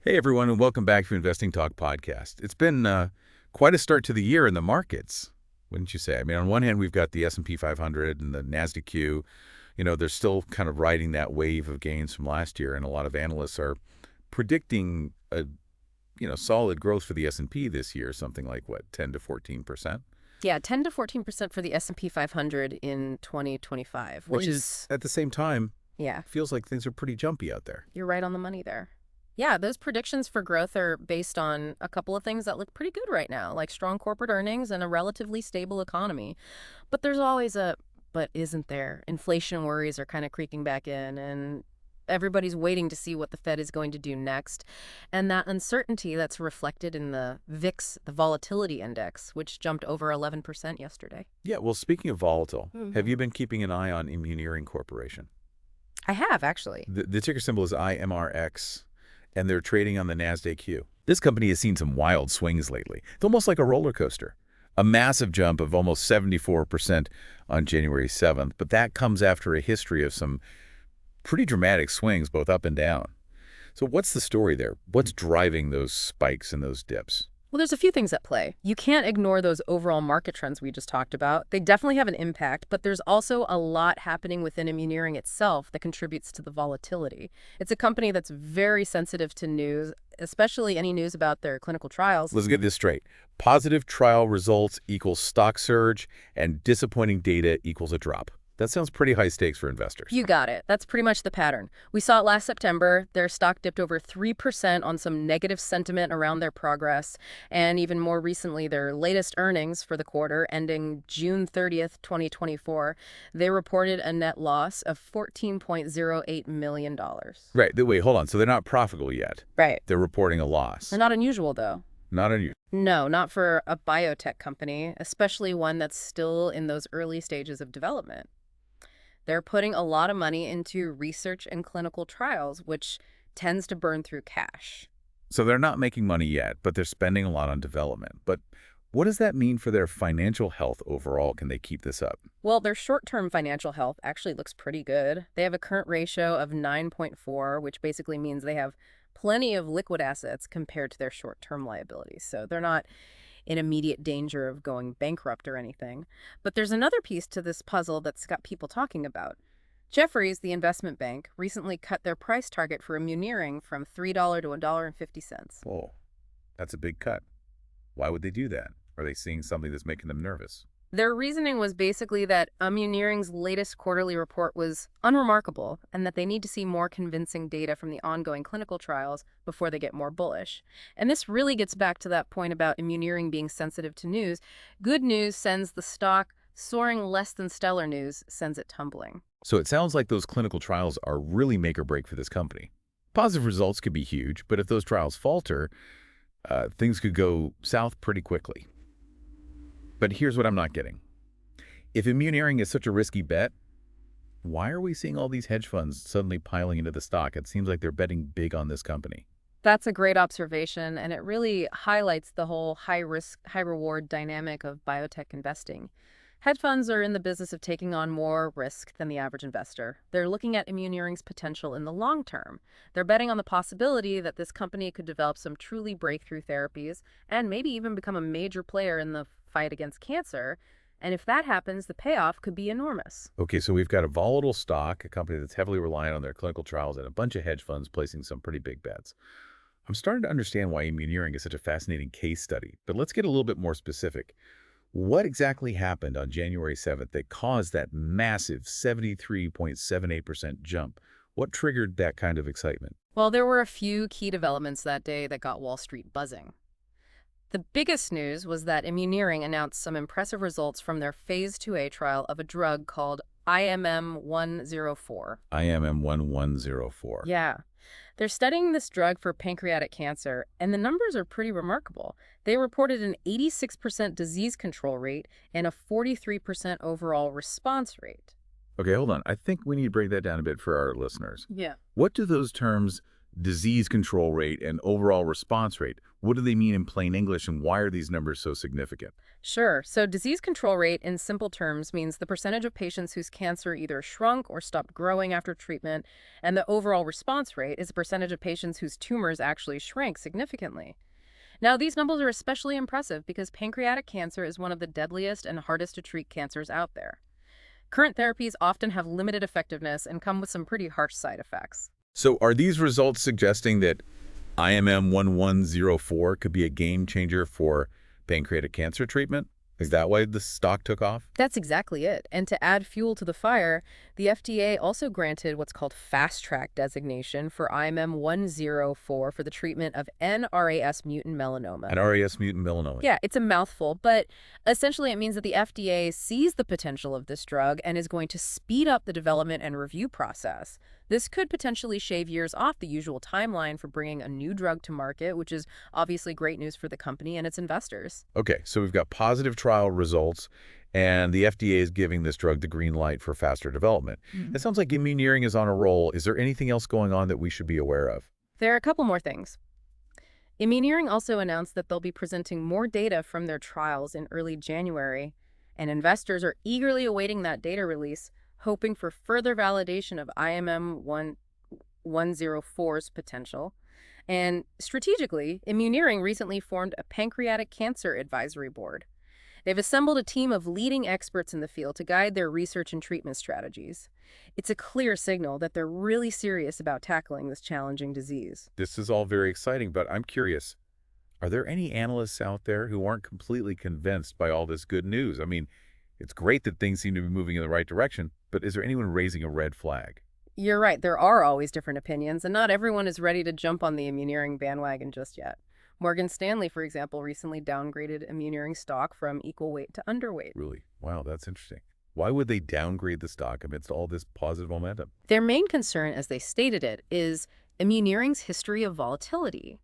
Hey everyone, and welcome back to Investing Talk podcast. It's been quite a start to the year in the markets, wouldn't you say? I mean, on one hand, we've got the S&P 500 and the Nasdaq Q. They're still kind of riding that wave of gains from last year, and a lot of analysts are predicting a solid growth for the S&P this year, something like what, 10 to 14%? Yeah, 10 to 14% for the S&P 500 in 2025, which is at the same time, yeah, feels like things are pretty jumpy out there. you're right on the money there. Yeah, those predictions for growth are based on a couple of things that look pretty good right now, like strong corporate earnings and a relatively stable economy. But there's always a but isn't there? Inflation worries are kind of creeping back in, and everybody's waiting to see what the Fed is going to do next. And that uncertainty that's reflected in the VIX, the volatility index, which jumped over 11% yesterday. Yeah, well, speaking of volatile, have you been keeping an eye on Immuneering Corporation? I have, actually. The ticker symbol is IMRX, and they're trading on the Nasdaq Q. This company has seen some wild swings lately. It's almost like a roller coaster. A massive jump of almost 74% on January 7th, but that comes after a history of some pretty dramatic swings, both up and down. So what's the story there? What's driving those spikes and those dips? Well, there's a few things at play. You can't ignore those overall market trends we just talked about. They definitely have an impact, but there's also a lot happening within Immuneering itself that contributes to the volatility. It's a company that's very sensitive to news, especially any news about their clinical trials. Let's get this straight. Positive trial results equals stock surge, and disappointing data equals a drop. That sounds pretty high stakes for investors. You got it. That's pretty much the pattern. We saw it last September. Their stock dipped over 3% on some negative sentiment around their progress. And even more recently, their latest earnings for the quarter ending June 30th, 2024, they reported a net loss of $14.08 million. Right. Wait, hold on. So they're not profitable yet. Right. They're reporting a loss. They're not unusual, though. Not unusual. No, not for a biotech company, especially one that's still in those early stages of development. They're putting a lot of money into research and clinical trials, which tends to burn through cash. So they're not making money yet, but they're spending a lot on development. But what does that mean for their financial health overall? Can they keep this up? Well, their short-term financial health actually looks pretty good. They have a current ratio of 9.4, which basically means they have plenty of liquid assets compared to their short-term liabilities. So they're not in immediate danger of going bankrupt or anything. But there's another piece to this puzzle that's got people talking about. Jefferies, the investment bank, recently cut their price target for Immuneering from $3 to $1.50. Whoa, that's a big cut. Why would they do that? Are they seeing something that's making them nervous? Their reasoning was basically that Immuneering's latest quarterly report was unremarkable and that they need to see more convincing data from the ongoing clinical trials before they get more bullish. And this really gets back to that point about Immuneering being sensitive to news. Good news sends the stock soaring, less than stellar news sends it tumbling. So it sounds like those clinical trials are really make or break for this company. Positive results could be huge, but if those trials falter, things could go south pretty quickly. But here's what I'm not getting. If Immuneering is such a risky bet, why are we seeing all these hedge funds suddenly piling into the stock? It seems like they're betting big on this company. That's a great observation, and it really highlights the whole high-risk, high-reward dynamic of biotech investing. Hedge funds are in the business of taking on more risk than the average investor. They're looking at Immuneering's potential in the long term. They're betting on the possibility that this company could develop some truly breakthrough therapies and maybe even become a major player in the fight against cancer. And if that happens, the payoff could be enormous. Okay, so we've got a volatile stock, a company that's heavily reliant on their clinical trials, and a bunch of hedge funds placing some pretty big bets. I'm starting to understand why Immuneering is such a fascinating case study, but let's get a little bit more specific. What exactly happened on January 7th that caused that massive 73.78% jump? What triggered that kind of excitement? Well, there were a few key developments that day that got Wall Street buzzing. The biggest news was that Immuneering announced some impressive results from their Phase 2A trial of a drug called IMM-104. IMM-1104. Yeah. They're studying this drug for pancreatic cancer, and the numbers are pretty remarkable. They reported an 86% disease control rate and a 43% overall response rate. Okay, hold on. I think we need to break that down a bit for our listeners. Yeah. What do those terms disease control rate and overall response rate. What do they mean in plain English, and why are these numbers so significant? Sure. So disease control rate in simple terms means the percentage of patients whose cancer either shrunk or stopped growing after treatment, and the overall response rate is the percentage of patients whose tumors actually shrank significantly. Now, these numbers are especially impressive because pancreatic cancer is one of the deadliest and hardest to treat cancers out there. Current therapies often have limited effectiveness and come with some pretty harsh side effects. So are these results suggesting that IMM 1104 could be a game changer for pancreatic cancer treatment? Is that why the stock took off? That's exactly it. And to add fuel to the fire, the FDA also granted what's called Fast Track designation for IMM 104 for the treatment of NRAS mutant melanoma. An RAS mutant melanoma. Yeah, it's a mouthful, but essentially it means that the FDA sees the potential of this drug and is going to speed up the development and review process. This could potentially shave years off the usual timeline for bringing a new drug to market, which is obviously great news for the company and its investors. Okay, so we've got positive trial results, and the FDA is giving this drug the green light for faster development. It sounds like Immuneering is on a roll. Is there anything else going on that we should be aware of? There are a couple more things. Immuneering also announced that they'll be presenting more data from their trials in early January, and investors are eagerly awaiting that data release, hoping for further validation of IMM 104's potential. And strategically, Immuneering recently formed a pancreatic cancer advisory board. They've assembled a team of leading experts in the field to guide their research and treatment strategies. It's a clear signal that they're really serious about tackling this challenging disease. This is all very exciting, but I'm curious, are there any analysts out there who aren't completely convinced by all this good news? I mean, it's great that things seem to be moving in the right direction, but is there anyone raising a red flag? You're right, there are always different opinions, and not everyone is ready to jump on the Immuneering bandwagon just yet. Morgan Stanley, for example, recently downgraded Immuneering stock from equal weight to underweight. Really? Wow, that's interesting. Why would they downgrade the stock amidst all this positive momentum? Their main concern, as they stated it, is Immuneering's history of volatility.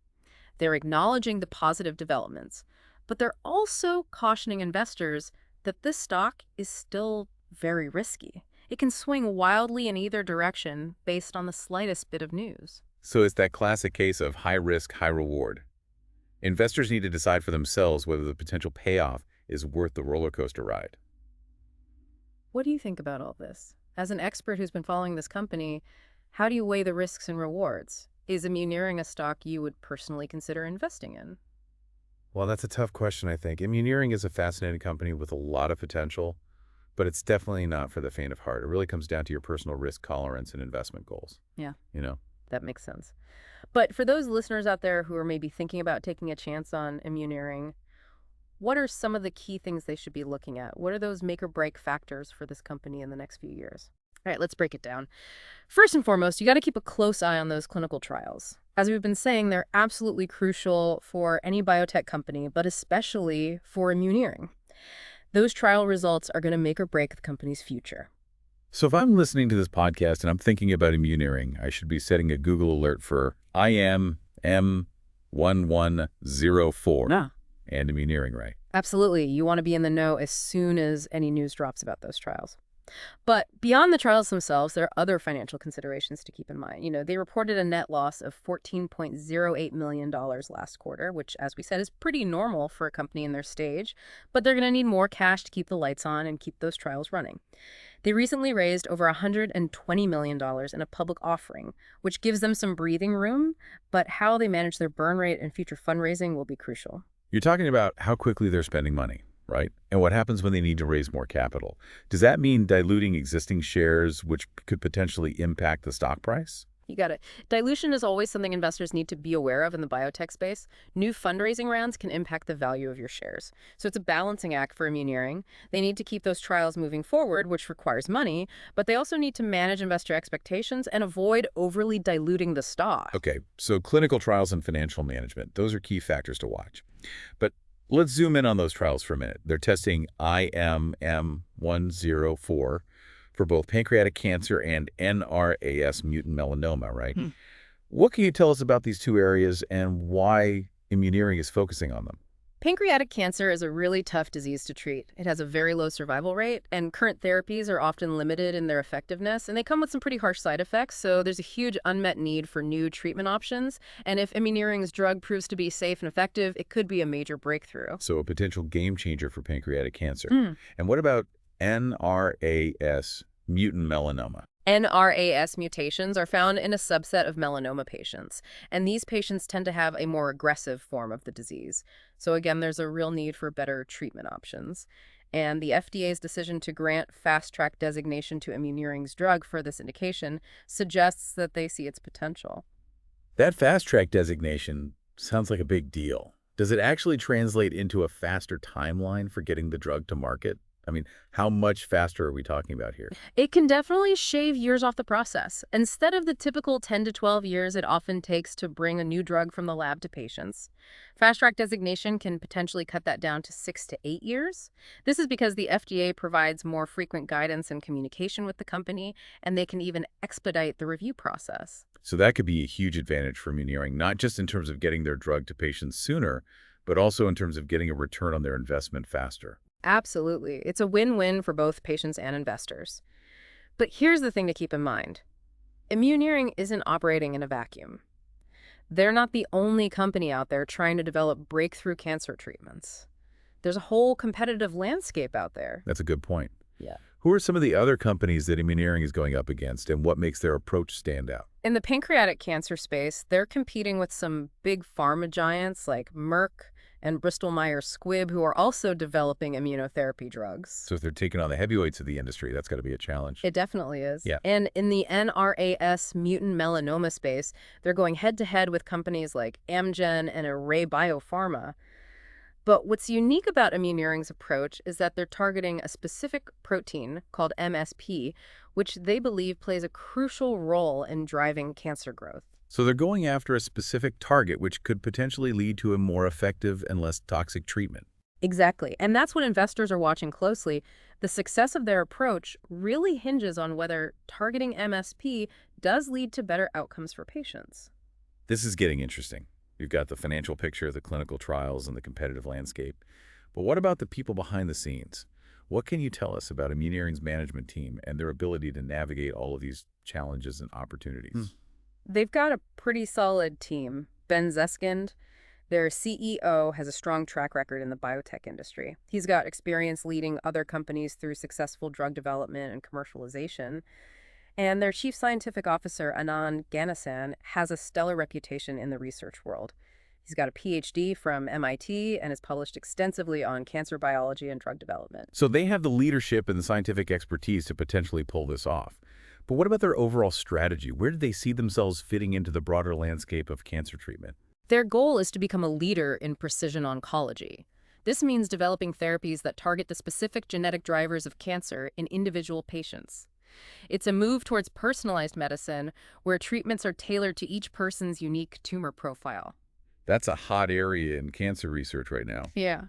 They're acknowledging the positive developments, but they're also cautioning investors that this stock is still very risky. It can swing wildly in either direction based on the slightest bit of news. So it's that classic case of high risk, high reward. Investors need to decide for themselves whether the potential payoff is worth the roller coaster ride. What do you think about all this? As an expert who's been following this company, how do you weigh the risks and rewards? Is Immuneering a stock you would personally consider investing in? Well, that's a tough question, I think. Immuneering is a fascinating company with a lot of potential, but it's definitely not for the faint of heart. It really comes down to your personal risk tolerance and investment goals. Yeah. You know? That makes sense. But for those listeners out there who are maybe thinking about taking a chance on Immuneering, what are some of the key things they should be looking at? What are those make or break factors for this company in the next few years? All right, let's break it down. First and foremost, you got to keep a close eye on those clinical trials. As we've been saying, they're absolutely crucial for any biotech company, but especially for Immuneering. Those trial results are going to make or break the company's future. So if I'm listening to this podcast and I'm thinking about Immuneering, I should be setting a Google alert for IMM1104 and Immuneering, right? Absolutely. You want to be in the know as soon as any news drops about those trials. But beyond the trials themselves, there are other financial considerations to keep in mind. They reported a net loss of $14.08 million last quarter, which, as we said, is pretty normal for a company in their stage. But they're going to need more cash to keep the lights on and keep those trials running. They recently raised over $120 million in a public offering, which gives them some breathing room, but how they manage their burn rate and future fundraising will be crucial. You're talking about how quickly they're spending money, right? And what happens when they need to raise more capital. Does that mean diluting existing shares, which could potentially impact the stock price? You got it. Dilution is always something investors need to be aware of in the biotech space. New fundraising rounds can impact the value of your shares. So it's a balancing act for Immuneering. They need to keep those trials moving forward, which requires money, but they also need to manage investor expectations and avoid overly diluting the stock. Okay, so clinical trials and financial management, those are key factors to watch. But let's zoom in on those trials for a minute. They're testing IMM104 for both pancreatic cancer and NRAS mutant melanoma, right? What can you tell us about these two areas and why Immuneering is focusing on them? Pancreatic cancer is a really tough disease to treat. It has a very low survival rate, and current therapies are often limited in their effectiveness, and they come with some pretty harsh side effects, so there's a huge unmet need for new treatment options. And if Immuneering's drug proves to be safe and effective, it could be a major breakthrough. So a potential game changer for pancreatic cancer. Mm. And what about NRAS mutant melanoma? NRAS mutations are found in a subset of melanoma patients, and these patients tend to have a more aggressive form of the disease. So again, there's a real need for better treatment options. And the FDA's decision to grant fast-track designation to Immuneering's drug for this indication suggests that they see its potential. That fast-track designation sounds like a big deal. Does it actually translate into a faster timeline for getting the drug to market? I mean, how much faster are we talking about here? It can definitely shave years off the process. Instead of the typical 10 to 12 years it often takes to bring a new drug from the lab to patients, Fast Track designation can potentially cut that down to 6 to 8 years. This is because the FDA provides more frequent guidance and communication with the company, and they can even expedite the review process. So that could be a huge advantage for Immuneering, not just in terms of getting their drug to patients sooner, but also in terms of getting a return on their investment faster. Absolutely. It's a win-win for both patients and investors. But here's the thing to keep in mind. Immuneering isn't operating in a vacuum. They're not the only company out there trying to develop breakthrough cancer treatments. There's a whole competitive landscape out there. That's a good point. Yeah. Who are some of the other companies that Immuneering is going up against, and what makes their approach stand out? In the pancreatic cancer space, they're competing with some big pharma giants like Merck and Bristol-Myers Squibb, who are also developing immunotherapy drugs. So if they're taking on the heavyweights of the industry, that's got to be a challenge. It definitely is. Yeah. And in the NRAS mutant melanoma space, they're going head-to-head with companies like Amgen and Array BioPharma. But what's unique about Immuneering's approach is that they're targeting a specific protein called MSP, which they believe plays a crucial role in driving cancer growth. So they're going after a specific target, which could potentially lead to a more effective and less toxic treatment. Exactly. And that's what investors are watching closely. The success of their approach really hinges on whether targeting MSP does lead to better outcomes for patients. This is getting interesting. You've got the financial picture, the clinical trials, and the competitive landscape. But what about the people behind the scenes? What can you tell us about Immuneering's management team and their ability to navigate all of these challenges and opportunities? They've got a pretty solid team. Ben Zeskind, their CEO, has a strong track record in the biotech industry. He's got experience leading other companies through successful drug development and commercialization. And their chief scientific officer, Anand Ganasan, has a stellar reputation in the research world. He's got a PhD from MIT and has published extensively on cancer biology and drug development. So they have the leadership and the scientific expertise to potentially pull this off. But what about their overall strategy? Where do they see themselves fitting into the broader landscape of cancer treatment? Their goal is to become a leader in precision oncology. This means developing therapies that target the specific genetic drivers of cancer in individual patients. It's a move towards personalized medicine where treatments are tailored to each person's unique tumor profile. That's a hot area in cancer research right now. Yeah.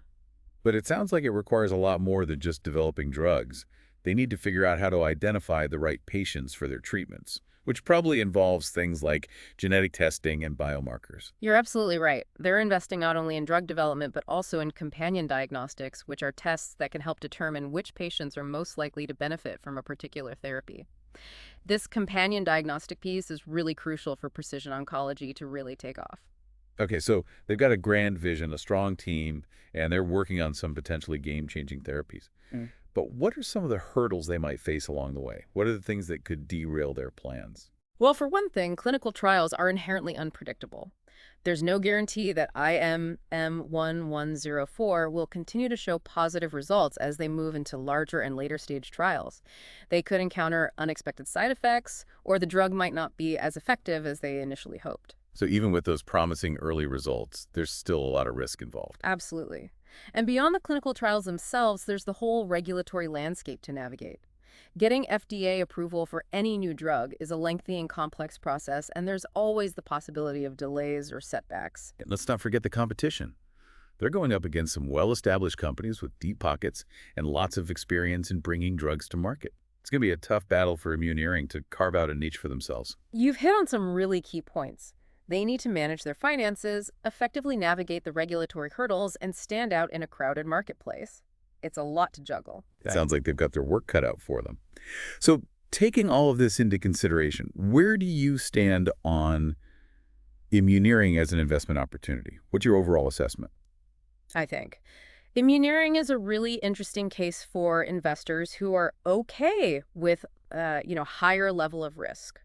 But it sounds like it requires a lot more than just developing drugs. They need to figure out how to identify the right patients for their treatments, which probably involves things like genetic testing and biomarkers. You're absolutely right. They're investing not only in drug development, but also in companion diagnostics, which are tests that can help determine which patients are most likely to benefit from a particular therapy. This companion diagnostic piece is really crucial for precision oncology to really take off. Okay, so they've got a grand vision, a strong team, and they're working on some potentially game-changing therapies. But what are some of the hurdles they might face along the way? What are the things that could derail their plans? Well, for one thing, clinical trials are inherently unpredictable. There's no guarantee that IMM1104 will continue to show positive results as they move into larger and later stage trials. They could encounter unexpected side effects, or the drug might not be as effective as they initially hoped. So even with those promising early results, there's still a lot of risk involved. Absolutely. And beyond the clinical trials themselves, there's the whole regulatory landscape to navigate. Getting FDA approval for any new drug is a lengthy and complex process, and there's always the possibility of delays or setbacks. And let's not forget the competition. They're going up against some well-established companies with deep pockets and lots of experience in bringing drugs to market. It's going to be a tough battle for Immuneering to carve out a niche for themselves. You've hit on some really key points. They need to manage their finances, effectively navigate the regulatory hurdles, and stand out in a crowded marketplace. It's a lot to juggle. It sounds like they've got their work cut out for them. So taking all of this into consideration, where do you stand on Immuneering as an investment opportunity? What's your overall assessment? I think. Immuneering is a really interesting case for investors who are okay with, higher level of risk.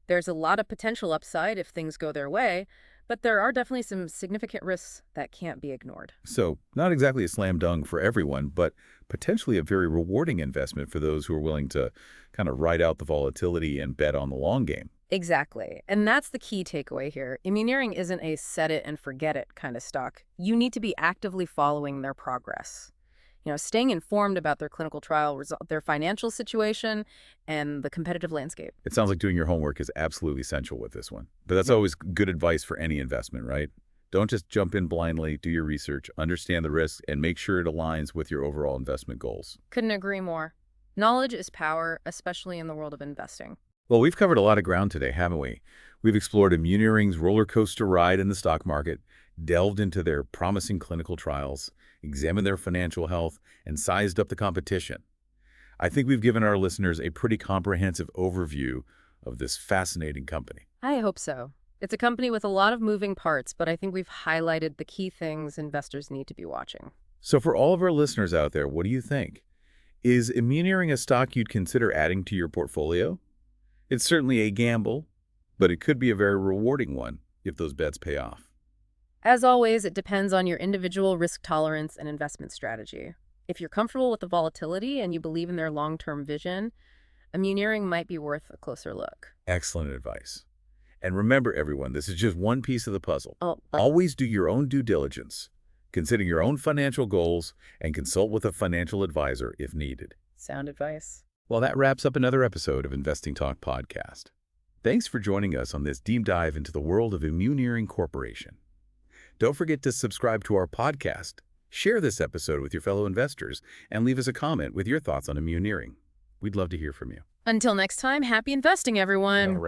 There's a lot of potential upside if things go their way, but there are definitely some significant risks that can't be ignored. So not exactly a slam dunk for everyone, but potentially a very rewarding investment for those who are willing to kind of ride out the volatility and bet on the long game. Exactly. And that's the key takeaway here. Immuneering isn't a set it and forget it kind of stock. You need to be actively following their progress. Staying informed about their clinical trial result, their financial situation, and the competitive landscape. It sounds like doing your homework is absolutely essential with this one. But that's always good advice for any investment, right? Don't just jump in blindly, do your research, understand the risks, and make sure it aligns with your overall investment goals. Couldn't agree more. Knowledge is power, especially in the world of investing. Well, we've covered a lot of ground today, haven't we? We've explored Immuneering's roller coaster ride in the stock market, delved into their promising clinical trials, examined their financial health, and sized up the competition. I think we've given our listeners a pretty comprehensive overview of this fascinating company. I hope so. It's a company with a lot of moving parts, but I think we've highlighted the key things investors need to be watching. So for all of our listeners out there, what do you think? Is Immuneering a stock you'd consider adding to your portfolio? It's certainly a gamble, but it could be a very rewarding one if those bets pay off. As always, it depends on your individual risk tolerance and investment strategy. If you're comfortable with the volatility and you believe in their long-term vision, Immuneering might be worth a closer look. Excellent advice. And remember, everyone, this is just one piece of the puzzle. Oh, Always do your own due diligence, consider your own financial goals, and consult with a financial advisor if needed. sound advice. Well, that wraps up another episode of Investing Talk Podcast. Thanks for joining us on this deep dive into the world of Immuneering Corporation. Don't forget to subscribe to our podcast, share this episode with your fellow investors, and leave us a comment with your thoughts on Immuneering. We'd love to hear from you. Until next time, happy investing, everyone.